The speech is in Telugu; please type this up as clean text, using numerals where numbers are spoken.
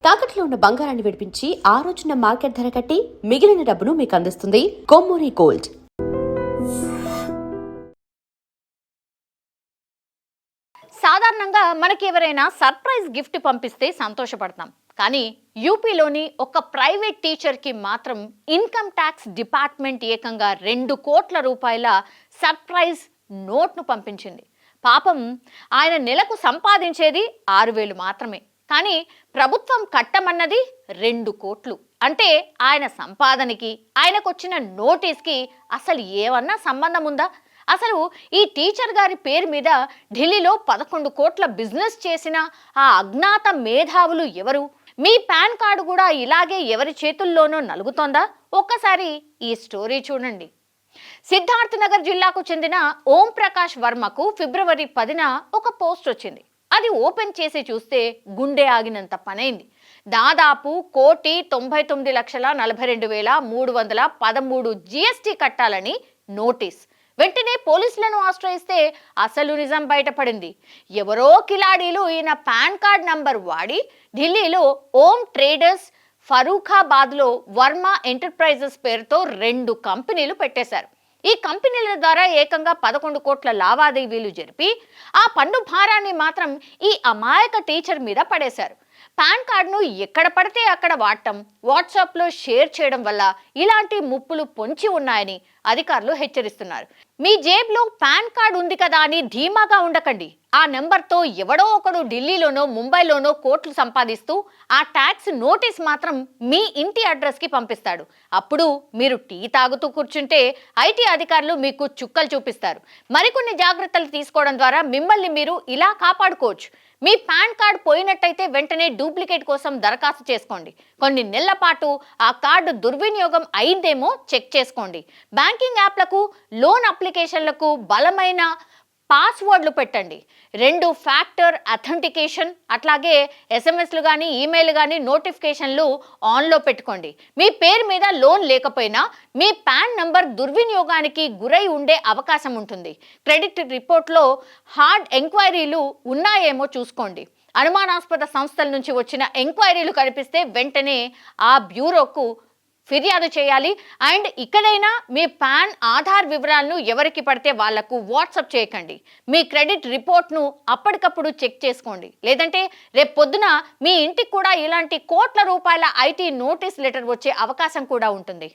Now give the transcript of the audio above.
తాకట్లో ఉన్న బంగారాన్ని విడిపించి ఆ రోజున మార్కెట్ ధర కట్టి మిగిలిన డబ్బును మీకు అందిస్తుంది కొమ్మూరి గోల్డ్. సాధారణంగా మనకి ఎవరైనా సర్ప్రైజ్ గిఫ్ట్ పంపిస్తే సంతోషపడతాం. కానీ యూపీలోని ఒక ప్రైవేట్ టీచర్కి మాత్రం ఇన్కమ్ ట్యాక్స్ డిపార్ట్మెంట్ ఏకంగా 2 కోట్ల రూపాయల సర్ప్రైజ్ నోట్ను పంపించింది. పాపం ఆయన నెలకు సంపాదించేది 6,000 మాత్రమే. కానీ ప్రభుత్వం కట్టమన్నది 2 కోట్లు. అంటే ఆయన సంపాదనకి ఆయనకు వచ్చిన నోటీస్కి అసలు ఏమన్నా సంబంధం ఉందా? అసలు ఈ టీచర్ గారి పేరు మీద ఢిల్లీలో 11 కోట్ల బిజినెస్ చేసిన ఆ అజ్ఞాత మేధావులు ఎవరు? మీ పాన్ కార్డు కూడా ఇలాగే ఎవరి చేతుల్లోనో నలుగుతోందా? ఒక్కసారి ఈ స్టోరీ చూడండి. సిద్ధార్థ్ నగర్ జిల్లాకు చెందిన ఓం ప్రకాష్ వర్మకు ఫిబ్రవరి 10న ఒక పోస్ట్ వచ్చింది. అది ఓపెన్ చేసి చూస్తే గుండె ఆగినంత పనైంది. దాదాపు 1,99,42,313 జీఎస్టీ కట్టాలని నోటీస్. వెంటనే పోలీసులను ఆశ్రయిస్తే అసలు నిజం బయటపడింది. ఎవరో కిలాడీలు ఈయన పాన్ కార్డ్ నంబర్ వాడి ఢిల్లీలో ఓం ట్రేడర్స్, ఫరూఖాబాద్లో వర్మ ఎంటర్ప్రైజెస్ పేరుతో 2 కంపెనీలు పెట్టేశారు. ఈ కంపెనీల ద్వారా ఏకంగా 11 కోట్ల లావాదేవీలు జరిపి ఆ పన్ను భారాన్ని మాత్రం ఈ అమాయక టీచర్ మీద పడేశారు. పాన్ కార్డును ఎక్కడ పడితే అక్కడ వాడటం, వాట్సాప్లో షేర్ చేయడం వల్ల ఇలాంటి ముప్పులు పొంచి ఉన్నాయని అధికారులు హెచ్చరిస్తున్నారు. మీ జేబులో పాన్ కార్డు ఉంది కదా అని ధీమాగా ఉండకండి. ఆ నెంబర్తో ఎవడో ఒకడు ఢిల్లీలోనో ముంబైలోనో కోట్లు సంపాదిస్తూ ఆ ట్యాక్స్ నోటీస్ మాత్రం మీ ఇంటి అడ్రస్కి పంపిస్తాడు. అప్పుడు మీరు టీ తాగుతూ కూర్చుంటే ఐటీ అధికారులు మీకు చుక్కలు చూపిస్తారు. మరికొన్ని జాగ్రత్తలు తీసుకోవడం ద్వారా మిమ్మల్ని మీరు ఇలా కాపాడుకోవచ్చు. మీ పాన్ కార్డు పోయినట్టయితే వెంటనే డూప్లికేట్ కోసం దరఖాస్తు చేసుకోండి. కొన్ని నెలల పాటు ఆ కార్డు దుర్వినియోగం అయిందేమో చెక్ చేసుకోండి. బ్యాంకింగ్ యాప్లకు, లోన్ అప్లికేషన్లకు బలమైన పాస్వర్డ్లు పెట్టండి. 2 ఫ్యాక్టర్ అథెంటికేషన్, అట్లాగే ఎస్ఎంఎస్లు కానీ ఈమెయిల్ కానీ నోటిఫికేషన్లు ఆన్లో పెట్టుకోండి. మీ పేరు మీద లోన్ లేకపోయినా మీ పాన్ నంబర్ దుర్వినియోగానికి గురై ఉండే అవకాశం ఉంటుంది. క్రెడిట్ రిపోర్ట్లో హార్డ్ ఎంక్వైరీలు ఉన్నాయేమో చూసుకోండి. అనుమానాస్పద సంస్థల నుంచి వచ్చిన ఎంక్వైరీలు కనిపిస్తే వెంటనే ఆ బ్యూరోకు ఫిర్యాదు చేయాలి. అండ్ ఇక్కడైనా మీ పాన్, ఆధార్ వివరాలను ఎవరికి పడితే వాళ్లకు వాట్సాప్ చేయకండి. మీ క్రెడిట్ రిపోర్ట్ను అప్పటికప్పుడు చెక్ చేసుకోండి. లేదంటే రేపు పొద్దున మీ ఇంటికి కూడా ఇలాంటి కోట్ల రూపాయల ఐటీ నోటీస్ లెటర్ వచ్చే అవకాశం కూడా ఉంటుంది.